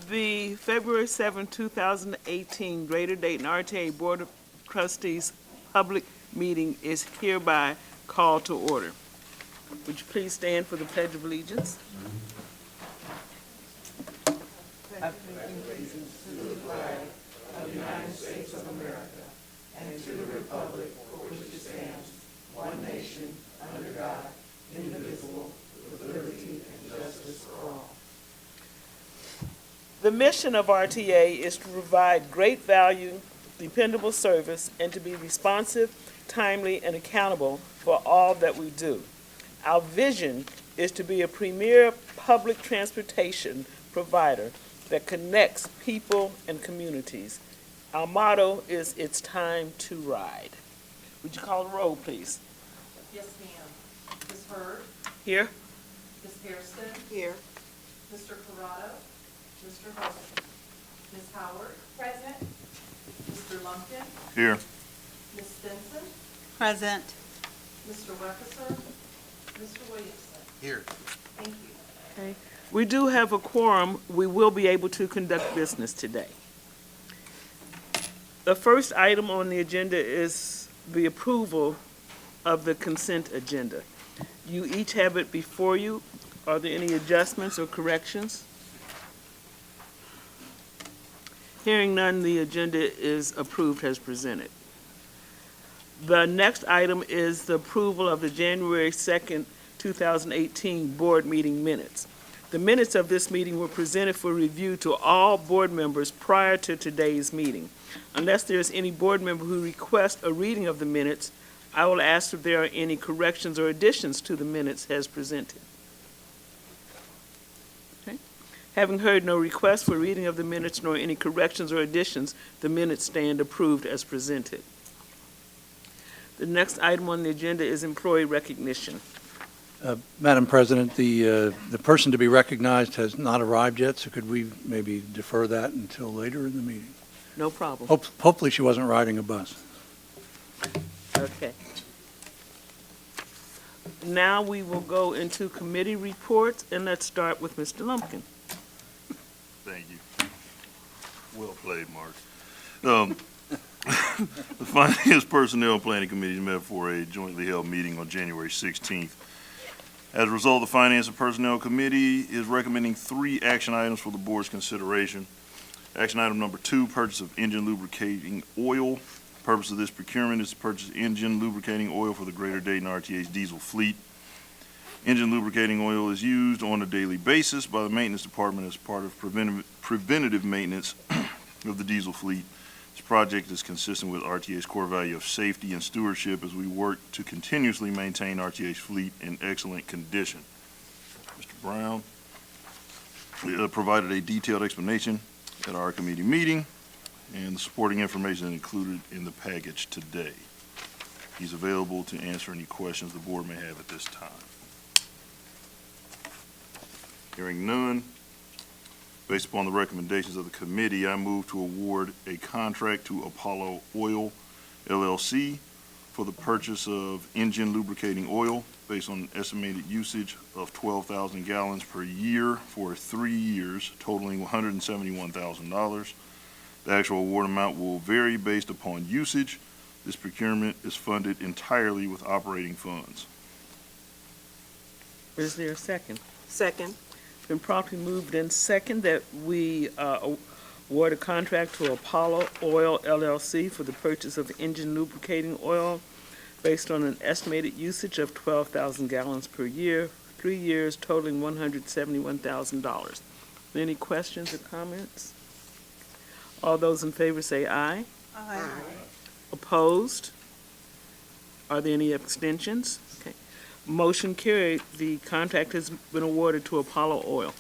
The February 7, 2018 Greater Dayton RTA Board of Trustees public meeting is hereby called to order. Would you please stand for the Pledge of Allegiance? The mission of RTA is to provide great value, dependable service, and to be responsive, timely, and accountable for all that we do. Our vision is to be a premier public transportation provider that connects people and communities. Our motto is, "It's time to ride." Would you call the roll, please? Yes, ma'am. Ms. Hurd? Here? Ms. Hairston? Here. Mr. Corrado? Mr. Holt? Ms. Howard? Present. Mr. Lumpkin? Here. Ms. Stinson? Present. Mr. Weckeser? Mr. Williamson? Here. Thank you. Okay. We do have a quorum. We will be able to conduct business today. The first item on the agenda is the approval of the consent agenda. You each have it before you. Are there any adjustments or corrections? Hearing none, the agenda is approved as presented. The next item is the approval of the January 2nd, 2018 board meeting minutes. The minutes of this meeting were presented for review to all board members prior to today's meeting. Unless there is any board member who requests a reading of the minutes, I will ask if there are any corrections or additions to the minutes as presented. Okay. Having heard no request for reading of the minutes nor any corrections or additions, the minutes stand approved as presented. The next item on the agenda is employee recognition. Madam President, the person to be recognized has not arrived yet, so could we maybe defer that until later in the meeting? No problem. Hopefully she wasn't riding a bus. Okay. Now we will go into committee reports, and let's start with Mr. Lumpkin. Thank you. Well played, Mark. The Finance Personnel and Planning Committee met for a jointly held meeting on January 16th. As a result, the Finance and Personnel Committee is recommending 3 action items for the board's consideration. Action item number 2, purchase of engine lubricating oil. Purpose of this procurement is to purchase engine lubricating oil for the Greater Dayton RTA's diesel fleet. Engine lubricating oil is used on a daily basis by the maintenance department as part of preventative maintenance of the diesel fleet. This project is consistent with RTA's core value of safety and stewardship as we work to continuously maintain RTA's fleet in excellent condition. Mr. Brown provided a detailed explanation at our committee meeting, and the supporting information is included in the package today. He's available to answer any questions the board may have at this time. Hearing none, based upon the recommendations of the committee, I move to award a contract to Apollo Oil LLC for the purchase of engine lubricating oil based on an estimated usage of 12,000 gallons per year for 3 years, totaling $171,000. The actual award amount will vary based upon usage. This procurement is funded entirely with operating funds. Is there a second? Second. Been properly moved in second that we award a contract to Apollo Oil LLC for the purchase of engine lubricating oil based on an estimated usage of 12,000 gallons per year, 3 years, totaling $171,000. Any questions or comments? All those in favor say aye. Aye. Opposed? Are there any abstentions? Okay. Motion carried. The contract has been awarded to Apollo Oil.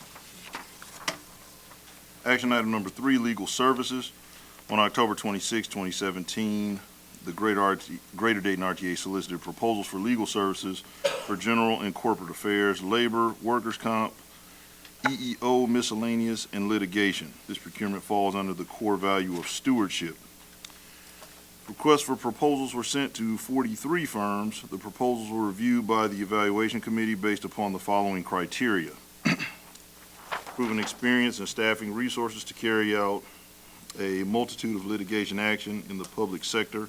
Action item number 3, legal services. On October 26, 2017, the Greater Dayton RTA solicited proposals for legal services for general and corporate affairs, labor, workers' comp, EEO, miscellaneous, and litigation. This procurement falls under the core value of stewardship. Requests for proposals were sent to 43 firms. The proposals were reviewed by the evaluation committee based upon the following criteria. proven experience and staffing resources to carry out a multitude of litigation action in the public sector,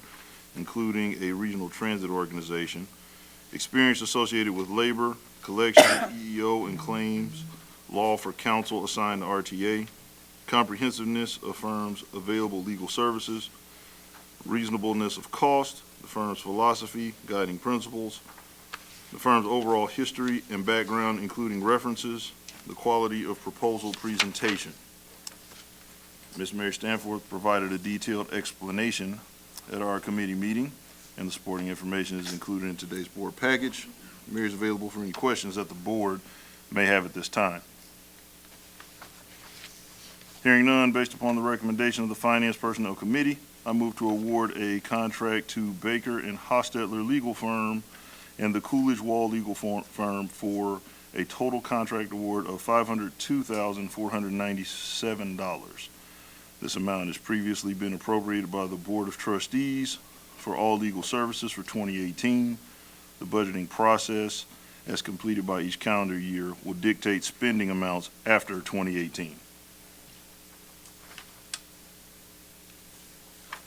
including a regional transit organization, experience associated with labor, collection, EEO, and claims, law for counsel assigned to RTA, comprehensiveness of firm's available legal services, reasonableness of cost, the firm's philosophy, guiding principles, the firm's overall history and background, including references, the quality of proposal presentation. Ms. Mary Stanforth provided a detailed explanation at our committee meeting, and the supporting information is included in today's board package. Mary is available for any questions that the board may have at this time. Hearing none, based upon the recommendation of the Finance Personnel Committee, I move to award a contract to Baker and Hostetler Legal Firm and the Coolidge Wall Legal Firm for a total contract award of $502,497. This amount has previously been appropriated by the Board of Trustees for all legal services for 2018. The budgeting process, as completed by each calendar year, will dictate spending amounts after 2018.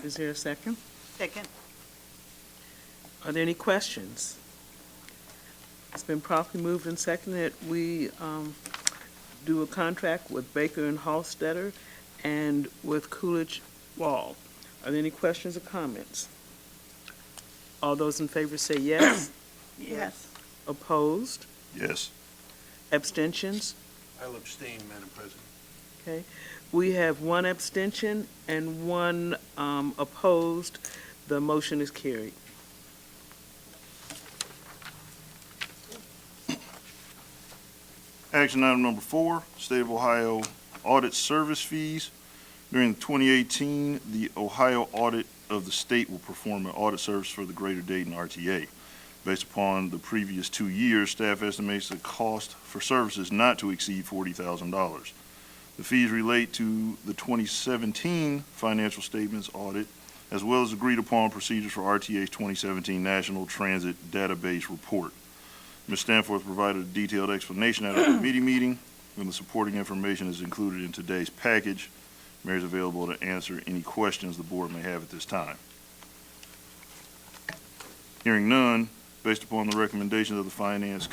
Is there a second? Second. Are there any questions? It's been properly moved and seconded that we do a contract with Baker and Hallstetter and with Coolidge Wall. Are there any questions or comments? All those in favor say yes. Yes. Opposed? Yes. Abstentions? I'll abstain, Madam President. Okay. We have one abstention and one opposed. The motion is carried. Action item number 4, State of Ohio audit service fees. During 2018, the Ohio audit of the state will perform an audit service for the Greater Dayton RTA. Based upon the previous 2 years, staff estimates the cost for services not to exceed $40,000. The fees relate to the 2017 financial statements audit, as well as agreed upon procedures for RTA's 2017 National Transit Database Report. Ms. Stanforth provided a detailed explanation at our committee meeting, and the supporting information is included in today's package. Mayor is available to answer any questions the board may have at this time. Hearing none, based upon the recommendations of the Finance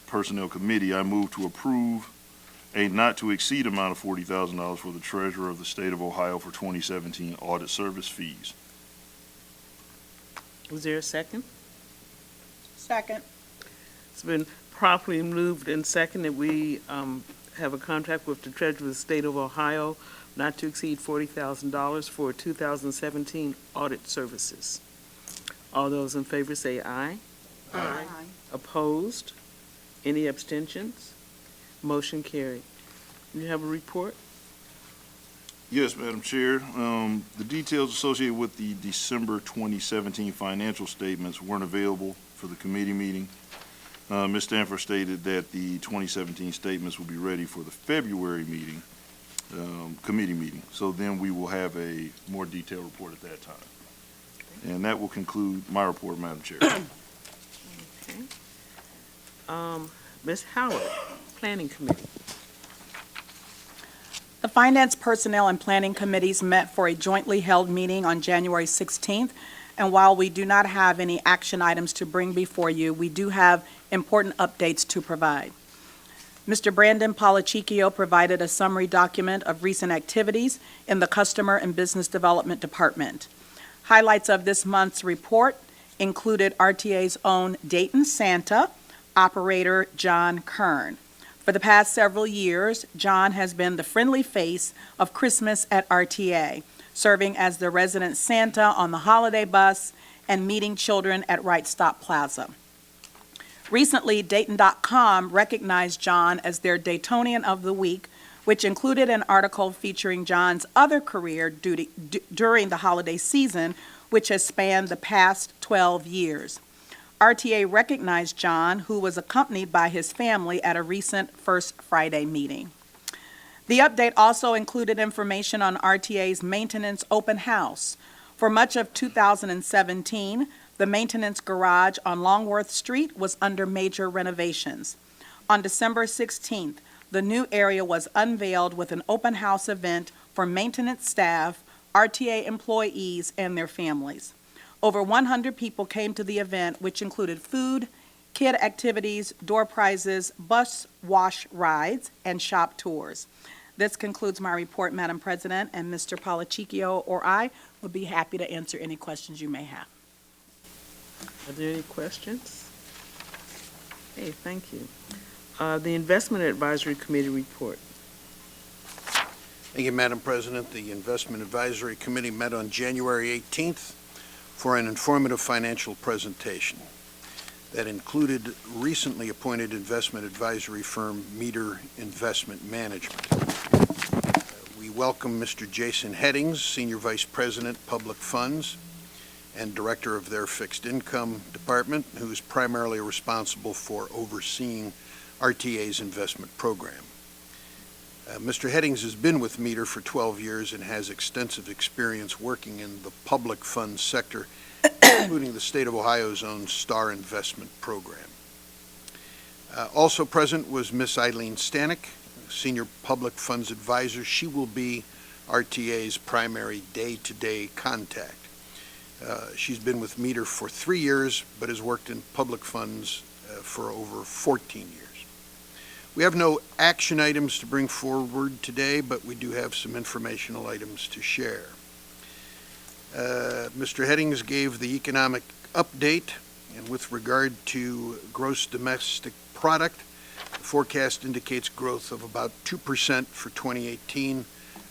Personnel Committee, I move to approve a not-to-exceed amount of $40,000 for the Treasurer of the State of Ohio for 2017 audit service fees. Was there a second? Second. It's been properly moved and seconded. We have a contract with the Treasurer of the State of Ohio not to exceed $40,000 for 2017 audit services. All those in favor say aye. Aye. Opposed? Any abstentions? Motion carried. You have a report? Yes, Madam Chair. The details associated with the December 2017 financial statements weren't available for the committee meeting. Ms. Stanford stated that the 2017 statements will be ready for the February meeting, committee meeting. So then we will have a more detailed report at that time. And that will conclude my report, Madam Chair. Okay. Ms. Howard, Planning Committee. The Finance, Personnel, and Planning Committees met for a jointly held meeting on January 16th, and while we do not have any action items to bring before you, we do have important updates to provide. Mr. Brandon Polachicchio provided a summary document of recent activities in the Customer and Business Development Department. Highlights of this month's report included RTA's own Dayton Santa, operator John Kern. For the past several years, John has been the friendly face of Christmas at RTA, serving as the resident Santa on the holiday bus and meeting children at Right Stop Plaza. Recently, Dayton.com recognized John as their Daytonian of the Week, which included an article featuring John's other career during the holiday season, which has spanned the past 12 years. RTA recognized John, who was accompanied by his family at a recent First Friday meeting. The update also included information on RTA's maintenance open house. For much of 2017, the maintenance garage on Longworth Street was under major renovations. On December 16th, The new area was unveiled with an open house event for maintenance staff, RTA employees, and their families. Over 100 people came to the event, which included food, kid activities, door prizes, bus wash rides, and shop tours. This concludes my report, Madam President, and Mr. Policicchio or I would be happy to answer any questions you may have. Are there any questions? Okay, thank you. The Investment Advisory Committee report. Thank you, Madam President. The Investment Advisory Committee met on January 18th for an informative financial presentation that included recently appointed investment advisory firm Meter Investment Management. We welcome Mr. Jason Headings, Senior Vice President, Public Funds, and Director of their Fixed Income Department, who is primarily responsible for overseeing RTA's investment program. Mr. Headings has been with Meter for 12 years and has extensive experience working in the public funds sector, including the state of Ohio's own STAR investment program. Also present was Ms. Eileen Stanek, Senior Public Funds Advisor. She will be RTA's primary day-to-day contact. She's been with Meter for 3 years, but has worked in public funds for over 14 years. We have no action items to bring forward today, but we do have some informational items to share. Mr. Headings gave the economic update, and with regard to gross domestic product, the forecast indicates growth of about 2% for 2018,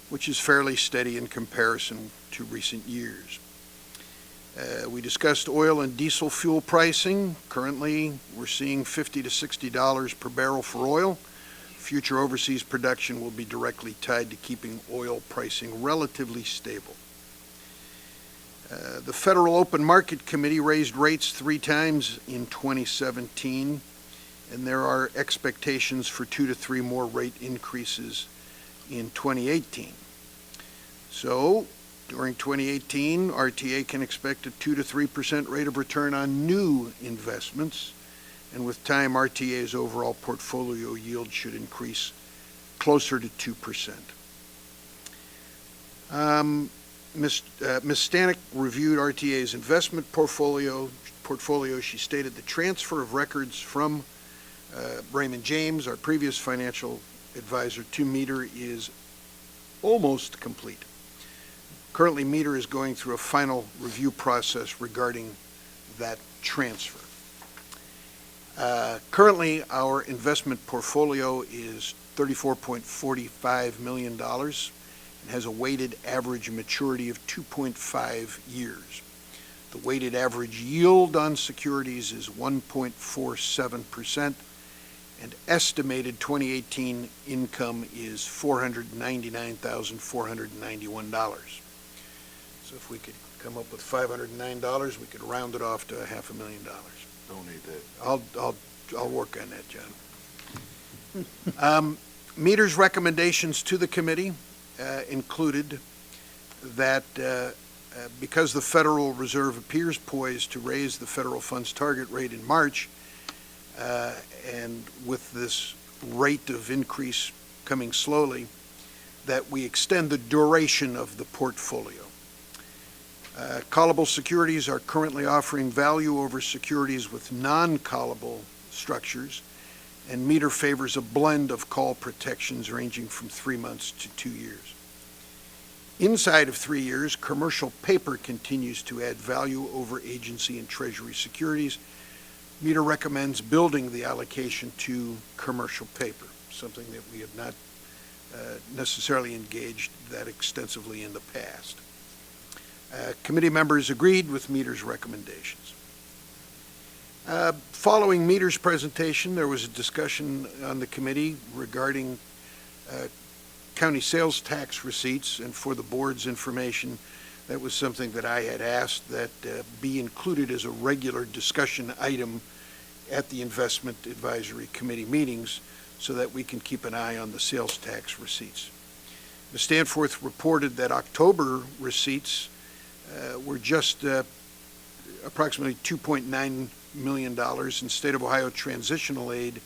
which is fairly steady in comparison to recent years. We discussed oil and diesel fuel pricing. Currently, we're seeing $50 to $60 per barrel for oil. Future overseas production will be directly tied to keeping oil pricing relatively stable. The Federal Open Market Committee raised rates 3 times in 2017, and there are expectations for 2 to 3 more rate increases in 2018. So, during 2018, RTA can expect a 2 to 3% rate of return on new investments, and with time, RTA's overall portfolio yield should increase closer to 2%. Ms. Stanek reviewed RTA's investment portfolio. She stated the transfer of records from Raymond James, our previous financial advisor, to Meter is almost complete. Currently, Meter is going through a final review process regarding that transfer. Currently, our investment portfolio is $34.45 million and has a weighted average maturity of 2.5 years. The weighted average yield on securities is 1.47%, and estimated 2018 income is $499,491. So if we could come up with $509, we could round it off to $500,000. Don't need that. I'll work on that, John. Meter's recommendations to the committee included that because the Federal Reserve appears poised to raise the federal funds target rate in March, and with this rate of increase coming slowly, that we extend the duration of the portfolio. Callable securities are currently offering value over securities with non-callable structures, and Meter favors a blend of call protections ranging from 3 months to 2 years. Inside of 3 years, commercial paper continues to add value over agency and treasury securities. Meter recommends building the allocation to commercial paper, something that we have not necessarily engaged that extensively in the past. Committee members agreed with Meter's recommendations. Following Meter's presentation, there was a discussion on the committee regarding county sales tax receipts, and for the board's information, that was something that I had asked that be included as a regular discussion item at the Investment Advisory Committee meetings so that we can keep an eye on the sales tax receipts. Ms. Stanforth reported that October receipts were just approximately $2.9 million, in State of Ohio transitional aid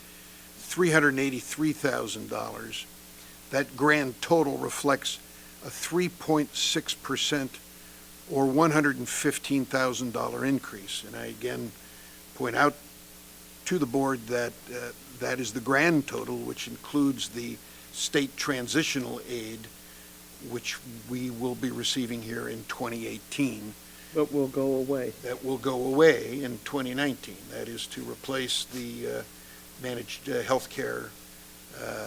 $383,000. That grand total reflects a 3.6% or $115,000 increase. And I again point out to the board that that is the grand total, which includes the state transitional aid, which we will be receiving here in 2018. But will go away. That will go away in 2019. That is to replace the managed healthcare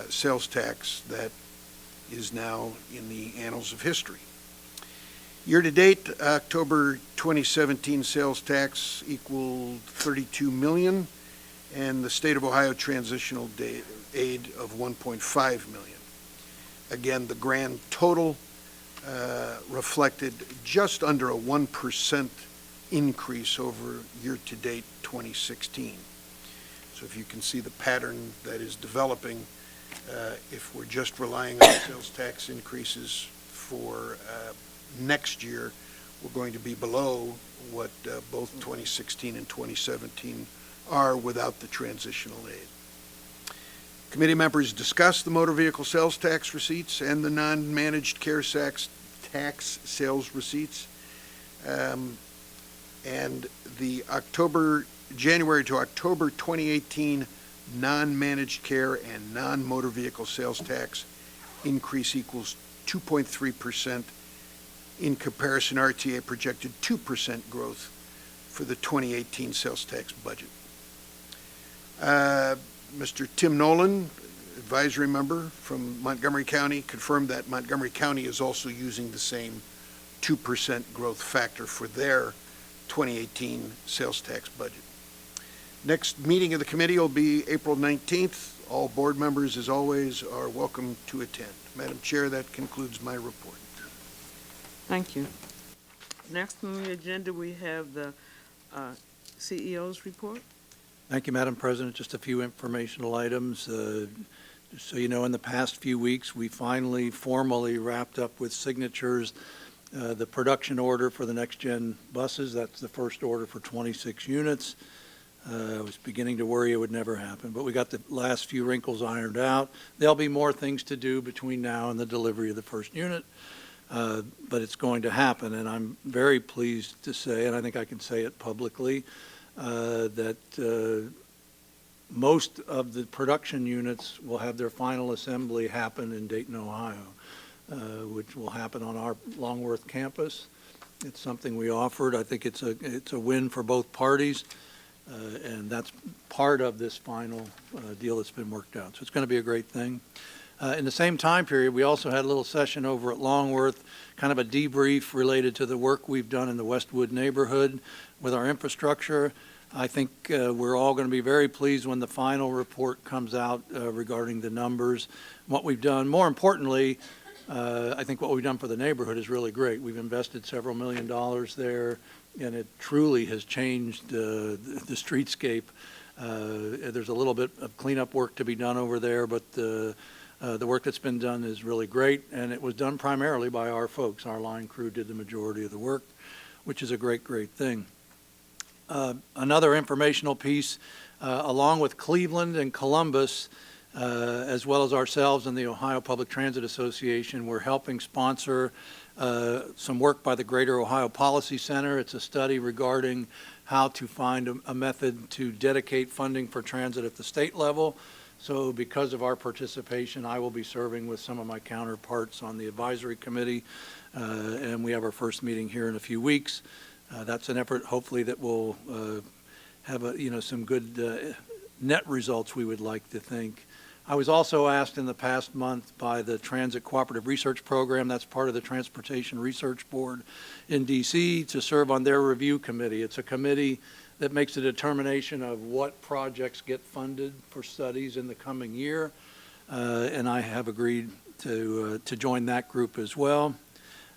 sales tax that is now in the annals of history. Year-to-date, October 2017 sales tax equaled $32 million, and the state of Ohio transitional aid of $1.5 million. Again, the grand total reflected just under a 1% increase over year-to-date 2016. So if you can see the pattern that is developing, if we're just relying on sales tax increases for next year, we're going to be below what both 2016 and 2017 are without the transitional aid. Committee members discussed the motor vehicle sales tax receipts and the non-managed care tax sales receipts. And the January to October 2018 non-managed care and non-motor vehicle sales tax increase equals 2.3%. In comparison, RTA projected 2% growth for the 2018 sales tax budget. Mr. Tim Nolan, advisory member from Montgomery County, confirmed that Montgomery County is also using the same 2% growth factor for their 2018 sales tax budget. Next meeting of the committee will be April 19th. All board members, as always, are welcome to attend. Madam Chair, that concludes my report. Thank you. Next on the agenda, we have the CEO's report. Thank you, Madam President. Just a few informational items. Just so you know, in the past few weeks, we finally formally wrapped up with signatures the production order for the next-gen buses. That's the first order for 26 units. I was beginning to worry it would never happen, but we got the last few wrinkles ironed out. There'll be more things to do between now and the delivery of the first unit, but it's going to happen, and I'm very pleased to say, and I think I can say it publicly, that most of the production units will have their final assembly happen in Dayton, Ohio, which will happen on our Longworth campus. It's something we offered. I think it's a win for both parties, and that's part of this final deal that's been worked out. So it's going to be a great thing. In the same time period, we also had a little session over at Longworth, kind of a debrief related to the work we've done in the Westwood neighborhood with our infrastructure. I think we're all going to be very pleased when the final report comes out regarding the numbers, what we've done. More importantly, I think what we've done for the neighborhood is really great. We've invested several $1 million there, and it truly has changed the streetscape. There's a little bit of cleanup work to be done over there, but the work that's been done is really great, and it was done primarily by our folks. Our line crew did the majority of the work, which is a great, great thing. Another informational piece, along with Cleveland and Columbus, as well as ourselves and the Ohio Public Transit Association, we're helping sponsor some work by the Greater Ohio Policy Center. It's a study regarding how to find a method to dedicate funding for transit at the state level. So because of our participation, I will be serving with some of my counterparts on the advisory committee, and we have our first meeting here in a few weeks. That's an effort, hopefully, that will have some good net results, we would like to think. I was also asked in the past month by the Transit Cooperative Research Program, that's part of the Transportation Research Board in D.C., to serve on their review committee. It's a committee that makes a determination of what projects get funded for studies in the coming year, and I have agreed to join that group as well,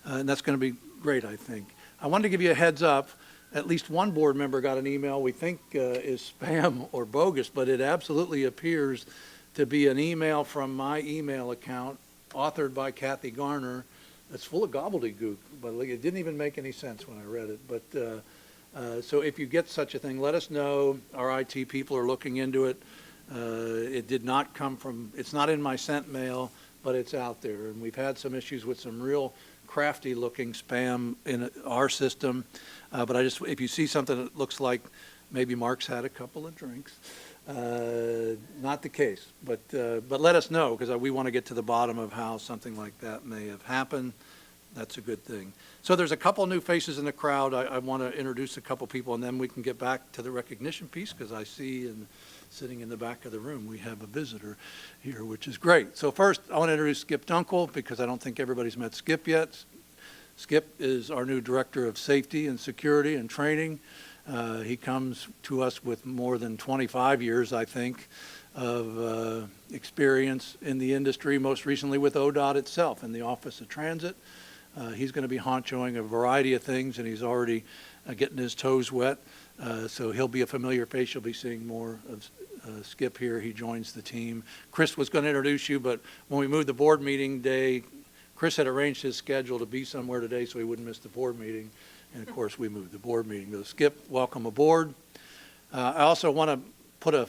and that's going to be great, I think. I wanted to give you a heads up. At least one board member got an email we think is spam or bogus, but it absolutely appears to be an email from my email account authored by Kathy Garner. That's full of gobbledygook, but it didn't even make any sense when I read it. But so if you get such a thing, let us know. Our IT people are looking into it. It did not come from, it's not in my sent mail, but it's out there. And we've had some issues with some real crafty-looking spam in our system. But if you see something that looks like maybe Mark's had a couple of drinks, not the case. But let us know, because we want to get to the bottom of how something like that may have happened. That's a good thing. So there's a couple new faces in the crowd. I want to introduce a couple people, and then we can get back to the recognition piece, because I see sitting in the back of the room, we have a visitor here, which is great. So first, I want to introduce Skip Dunkel, because I don't think everybody's met Skip yet. Skip is our new Director of Safety and Security and Training. He comes to us with more than 25 years, I think, of experience in the industry, most recently with ODOT itself in the Office of Transit. He's going to be honchoing a variety of things, and he's already getting his toes wet. So he'll be a familiar face. You'll be seeing more of Skip here. He joins the team. Chris was going to introduce you, but when we moved the board meeting day, Chris had arranged his schedule to be somewhere today so he wouldn't miss the board meeting. And, of course, we moved the board meeting. So Skip, welcome aboard. I also want to put a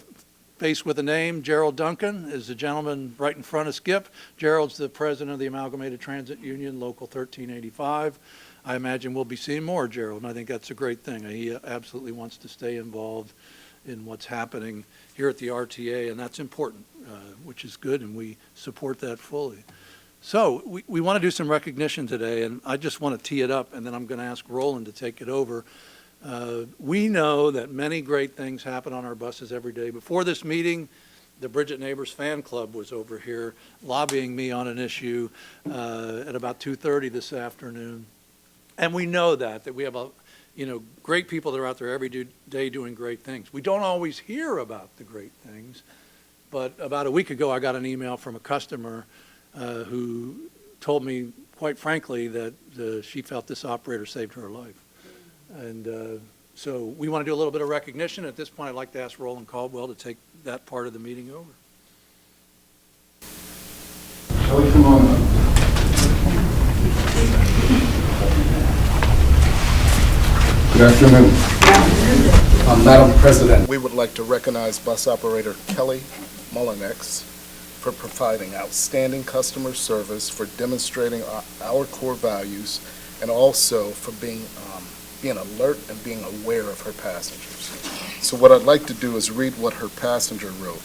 face with a name. Gerald Duncan is the gentleman right in front of Skip. Gerald's the president of the Amalgamated Transit Union, Local 1385. I imagine we'll be seeing more of Gerald, and I think that's a great thing. He absolutely wants to stay involved in what's happening here at the RTA, and that's important, which is good, and we support that fully. So we want to do some recognition today, and I just want to tee it up, and then I'm going to ask Roland to take it over. We know that many great things happen on our buses every day. Before this meeting, the Bridget Neighbors Fan Club was over here lobbying me on an issue at about 2:30 this afternoon. And we know that we have great people that are out there every day doing great things. We don't always hear about the great things, but about a week ago I got an email from a customer who told me, quite frankly, that she felt this operator saved her life. And so we want to do a little bit of recognition. At this point, I'd like to ask Roland Caldwell to take that part of the meeting over. Kelly, come on up. Good afternoon. Madam President, we would like to recognize bus operator Kelly Mullinex for providing outstanding customer service, for demonstrating our core values, and also for being alert and being aware of her passengers. So what I'd like to do is read what her passenger wrote.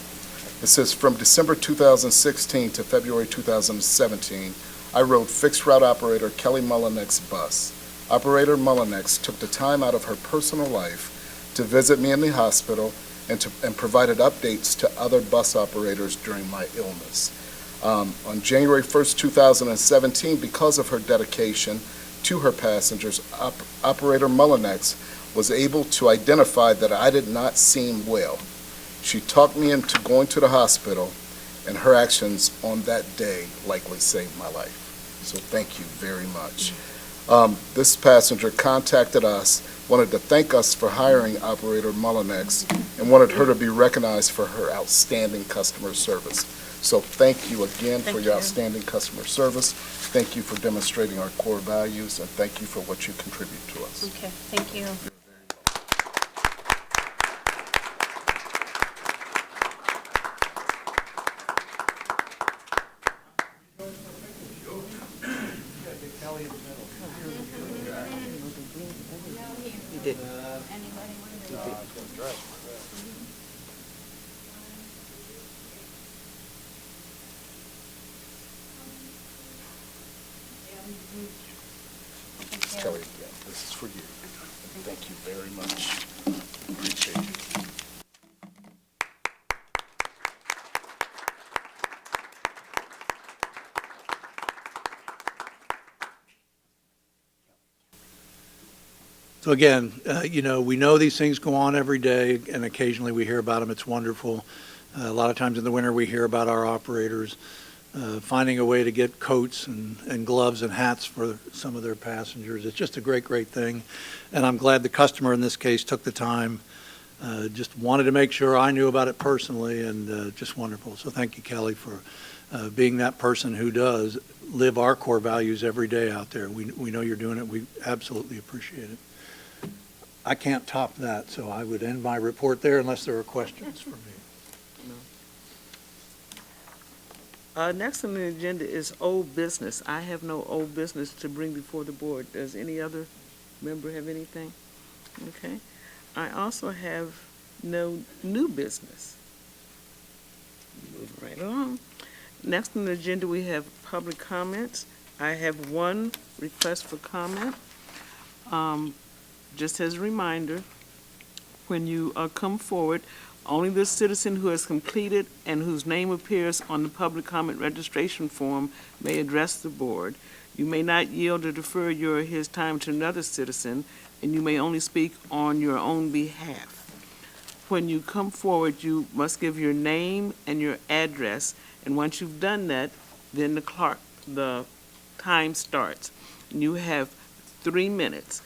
It says, from December 2016 to February 2017, I rode fixed route operator Kelly Mullinex bus. Operator Mullinex took the time out of her personal life to visit me in the hospital and provided updates to other bus operators during my illness. On January 1st, 2017, because of her dedication to her passengers, Operator Mullinex was able to identify that I did not seem well. She talked me into going to the hospital, and her actions on that day likely saved my life. So thank you very much. This passenger contacted us, wanted to thank us for hiring Operator Mullinex, and wanted her to be recognized for her outstanding customer service. So thank you again for your outstanding customer service. Thank you for demonstrating our core values, and thank you for what you contribute to us. Okay, thank you. Kelly, again, this is for you. And thank you very much. Appreciate you. So again, we know these things go on every day, and occasionally we hear about them. It's wonderful. A lot of times in the winter we hear about our operators finding a way to get coats and gloves and hats for some of their passengers. It's just a great, great thing. And I'm glad the customer in this case took the time, just wanted to make sure I knew about it personally, and just wonderful. So thank you, Kelly, for being that person who does live our core values every day out there. We know you're doing it. We absolutely appreciate it. I can't top that, so I would end my report there unless there are questions for me. Next on the agenda is old business. I have no old business to bring before the board. Does any other member have anything? Okay. I also have no new business. Move right along. Next on the agenda, we have public comments. I have one request for comment. Just as a reminder, when you come forward, only the citizen who has completed and whose name appears on the public comment registration form may address the board. You may not yield or defer your or his time to another citizen, and you may only speak on your own behalf. When you come forward, you must give your name and your address, and once you've done that, then the time starts. You have 3 minutes.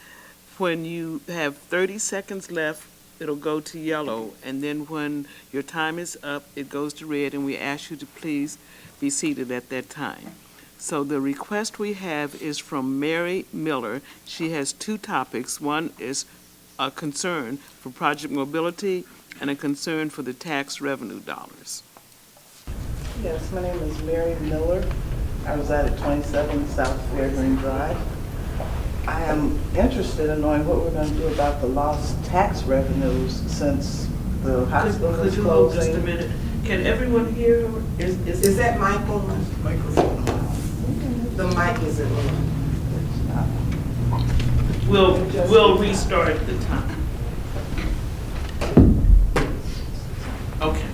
When you have 30 seconds left, it'll go to yellow, and then when your time is up, it goes to red, and we ask you to please be seated at that time. So the request we have is from Mary Miller. She has 2 topics. One is a concern for project mobility and a concern for the tax revenue dollars. Yes, my name is Mary Miller. I reside at 27 South Fairgreen Drive. I am interested in knowing what we're going to do about the lost tax revenues since the hospital Could is you hold just a closing. minute? Can everyone hear? Is that mic on? Microphone. The mic isn't on. We'll restart the time. Okay.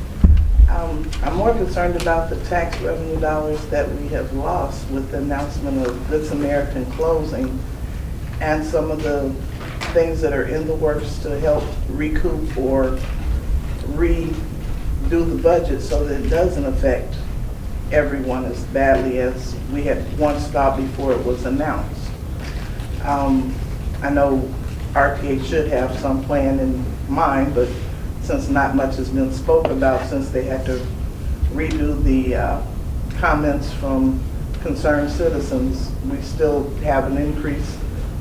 I'm more concerned about the tax revenue dollars that we have lost with the announcement of Good Samaritan closing and some of the things that are in the works to help recoup or redo the budget so that it doesn't affect everyone as badly as we had once thought before it was announced. I know RTA should have some plan in mind, but since not much has been spoken about since they had to redo the comments from concerned citizens, we still have an increase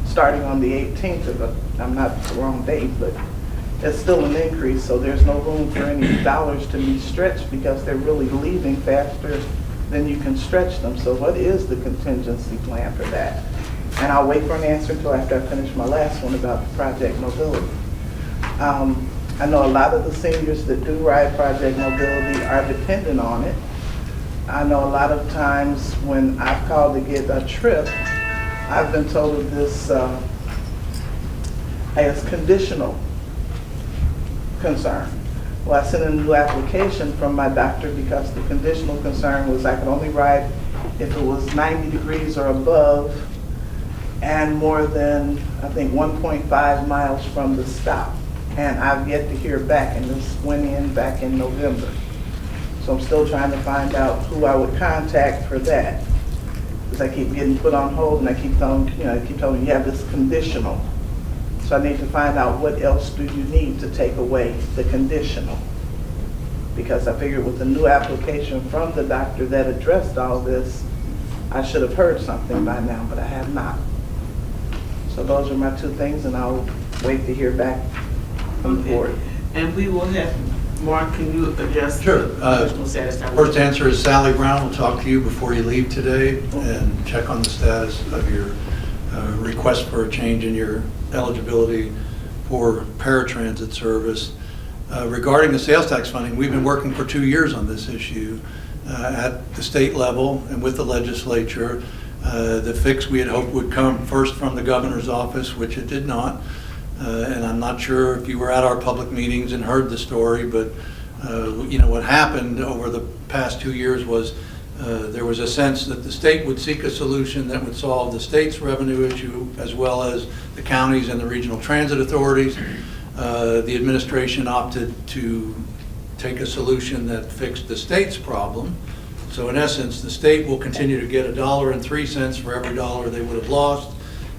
starting on the 18th of I'm not the wrong date, but it's still an increase, so there's no room for any dollars to be stretched because they're really leaving faster than you can stretch them. So what is the contingency plan for that? And I'll wait for an answer until after I finish my last one about the Project Mobility. I know a lot of the seniors that do ride Project Mobility are dependent on it. I know a lot of times when I've called to get a trip, I've been told that this as conditional concern. Well, I sent in a new application from my doctor because the conditional concern was I could only ride if it was 90 degrees or above and more than, I think, 1.5 miles from the stop. And I've yet to hear back, and this went in back in November. So I'm still trying to find out who I would contact for that. Because I keep getting put on hold, and I keep telling, you have this conditional. So I need to find out what else do you need to take away the conditional. Because I figured with the new application from the doctor that addressed all this, I should have heard something by now, but I have not. So those are my 2 things, and I'll wait to hear back from the board. And we will have, Mark, can you address Sure. the personal status? First answer is Sally Brown will talk to you before you leave today and check on the status of your request for a change in your eligibility for paratransit service. Regarding the sales tax funding, we've been working for 2 years on this issue at the state level and with the legislature. The fix we had hoped would come first from the governor's office, which it did not. And I'm not sure if you were at our public meetings and heard the story, but what happened over the past 2 years was there was a sense that the state would seek a solution that would solve the state's revenue issue as well as the counties and the regional transit authorities. The administration opted to take a solution that fixed the state's problem. So in essence, the state will continue to get $1.03 for every dollar they would have lost.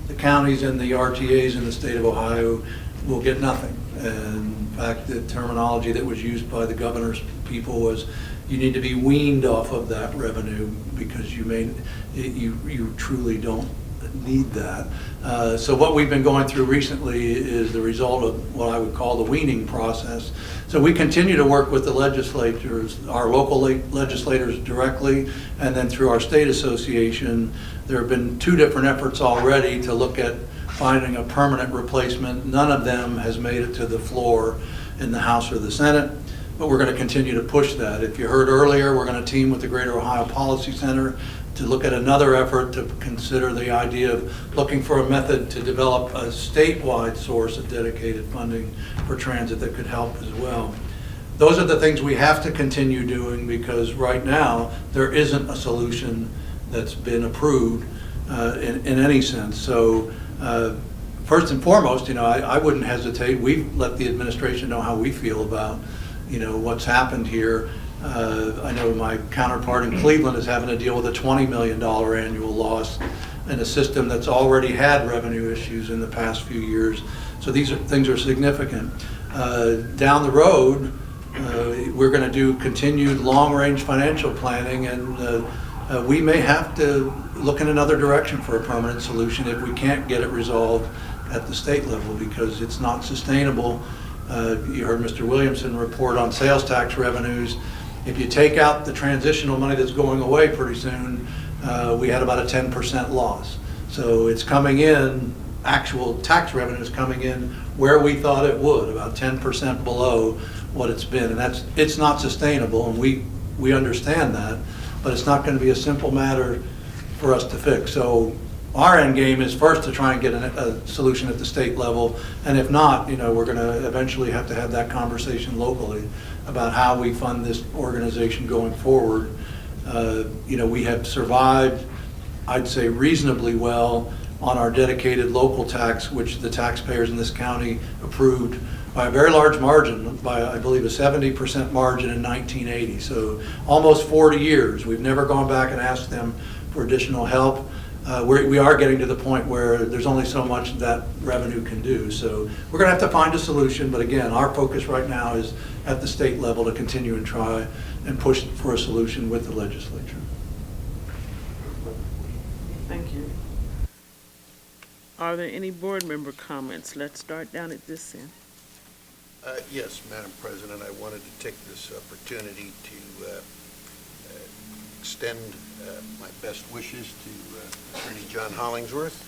The counties and the RTAs in the state of Ohio will get nothing. And in fact, the terminology that was used by the governor's people was you need to be weaned off of that revenue because you truly don't need that. So what we've been going through recently is the result of what I would call the weaning process. So we continue to work with the legislatures, our local legislators directly, and then through our state association. There have been 2 different efforts already to look at finding a permanent replacement. None of them has made it to the floor in the House or the Senate, but we're going to continue to push that. If you heard earlier, we're going to team with the Greater Ohio Policy Center to look at another effort to consider the idea of looking for a method to develop a statewide source of dedicated funding for transit that could help as well. Those are the things we have to continue doing, because right now there isn't a solution that's been approved in any sense. So first and foremost, I wouldn't hesitate. We've let the administration know how we feel about what's happened here. I know my counterpart in Cleveland is having to deal with a $20 million annual loss in a system that's already had revenue issues in the past few years. So these things are significant. Down the road, we're going to do continued long-range financial planning, and we may have to look in another direction for a permanent solution if we can't get it resolved at the state level, because it's not sustainable. You heard Mr. Williamson report on sales tax revenues. If you take out the transitional money that's going away pretty soon, we had about a 10% loss. So it's coming in, actual tax revenue is coming in where we thought it would, about 10% below what it's been. And it's not sustainable, and we understand that, but it's not going to be a simple matter for us to fix. So our end game is first to try and get a solution at the state level, and if not, we're going to eventually have to have that conversation locally about how we fund this organization going forward. We have survived, I'd say, reasonably well on our dedicated local tax, which the taxpayers in this county approved by a very large margin, by I believe a 70% margin in 1980. So almost 40 years. We've never gone back and asked them for additional help. We are getting to the point where there's only so much that revenue can do. So we're going to have to find a solution, but again, our focus right now is at the state level to continue and try and push for a solution with the legislature. Thank you. Are there any board member comments? Let's start down at this end. Yes, Madam President, I wanted to take this opportunity to extend my best wishes to Attorney John Hollingsworth.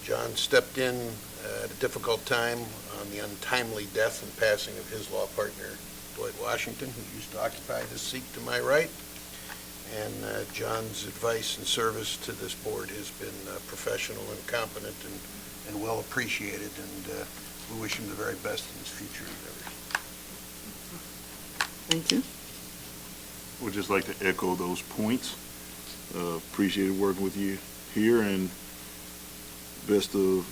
John stepped in at a difficult time on the untimely death and passing of his law partner, Dwight Washington, who used to occupy this seat to my right. And John's advice and service to this board has been professional and competent and well appreciated, and we wish him the very best in his future endeavors. Thank you. Would just like to echo those points. Appreciated working with you here, and best of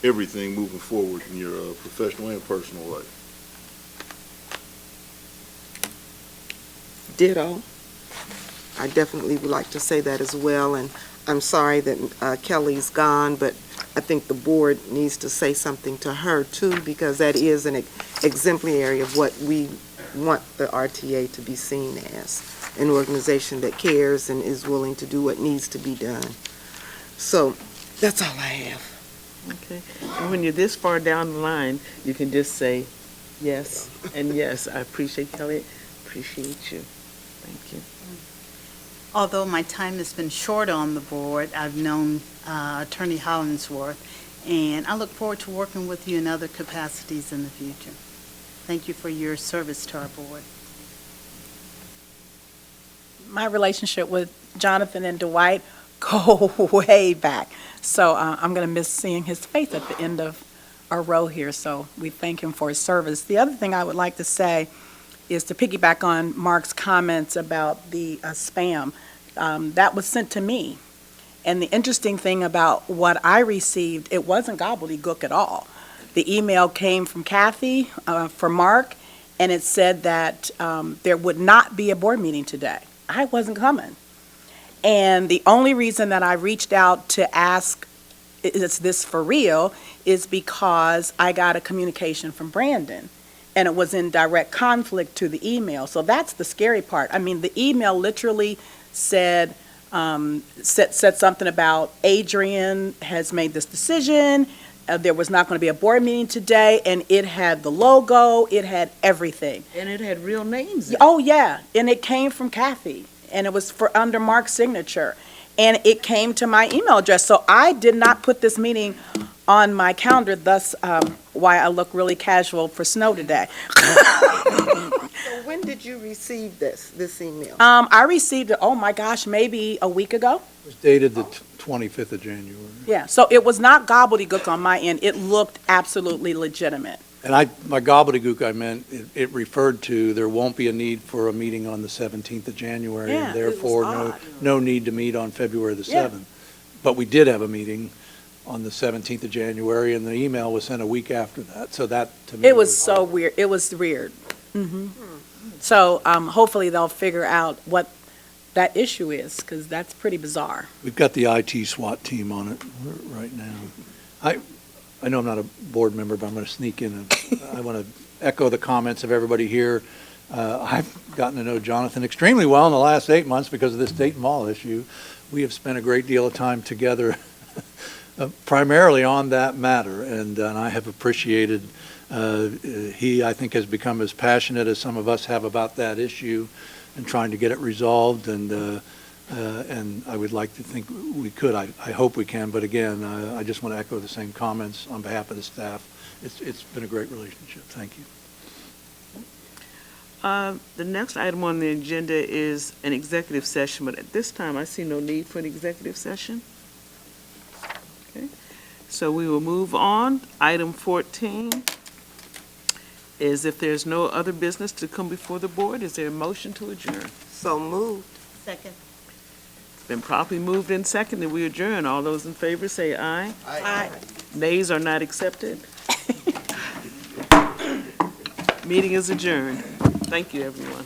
everything moving forward in your professional and personal life. Ditto. I definitely would like to say that as well, and I'm sorry that Kelly's gone, but I think the board needs to say something to her too, because that is an exemplary of what we want the RTA to be seen as, an organization that cares and is willing to do what needs to be done. So that's all I have. Okay. And when you're this far down the line, you can just say yes and yes. I appreciate Kelly. Appreciate you. Thank you. Although my time has been short on the board, I've known Attorney Hollingsworth, and I look forward to working with you in other capacities in the future. Thank you for your service to our board. My relationship with Jonathan and Dwight go way back. So I'm going to miss seeing his face at the end of our row here. So we thank him for his service. The other thing I would like to say is to piggyback on Mark's comments about the spam. That was sent to me. And the interesting thing about what I received, it wasn't gobbledygook at all. The email came from Kathy for Mark, and it said that there would not be a board meeting today. I wasn't coming. And the only reason that I reached out to ask, is this for real, is because I got a communication from Brandon, and it was in direct conflict to the email. So that's the scary part. I mean, the email literally said, said something about Adrian has made this decision, there was not going to be a board meeting today, and it had the logo, it had everything. And it had real names in it. Oh, yeah, and it came from Kathy, and it was under Mark's signature, and it came to my email address. So I did not put this meeting on my calendar, thus why I look really casual for snow today. So when did you receive this email? I received it, oh my gosh, maybe a week ago. It was dated the 25th of January. Yeah, so it was not gobbledygook on my end. It looked absolutely legitimate. And my gobbledygook, I meant, it referred to, there won't be a need for a meeting on the 17th of January. Yeah, And it was therefore, odd. no need to meet on February the Yeah. 7th. But we did have a meeting on the 17th of January, and the email was sent a week after that. So that, to me, It was so weird. It was weird. So hopefully they'll figure out what that issue is, because that's pretty bizarre. We've got the IT SWAT team on it right now. I know I'm not a board member, but I'm going to sneak in. I want to echo the comments of everybody here. I've gotten to know Jonathan extremely well in the last 8 months because of this Dayton Mall issue. We have spent a great deal of time together, primarily on that matter, and I have appreciated, he, I think, has become as passionate as some of us have about that issue and trying to get it resolved, and I would like to think we could. I hope we can, but again, I just want to echo the same comments on behalf of the staff. It's been a great relationship. Thank you. The next item on the agenda is an executive session, but at this time, I see no need for an executive session. Okay, so we will move on. Item 14 is if there's no other business to come before the board, is there a motion to adjourn? So moved. Second. Been properly moved and seconded, we adjourn. All those in favor say aye. Aye. Nays are not accepted. Meeting is adjourned. Thank you, everyone.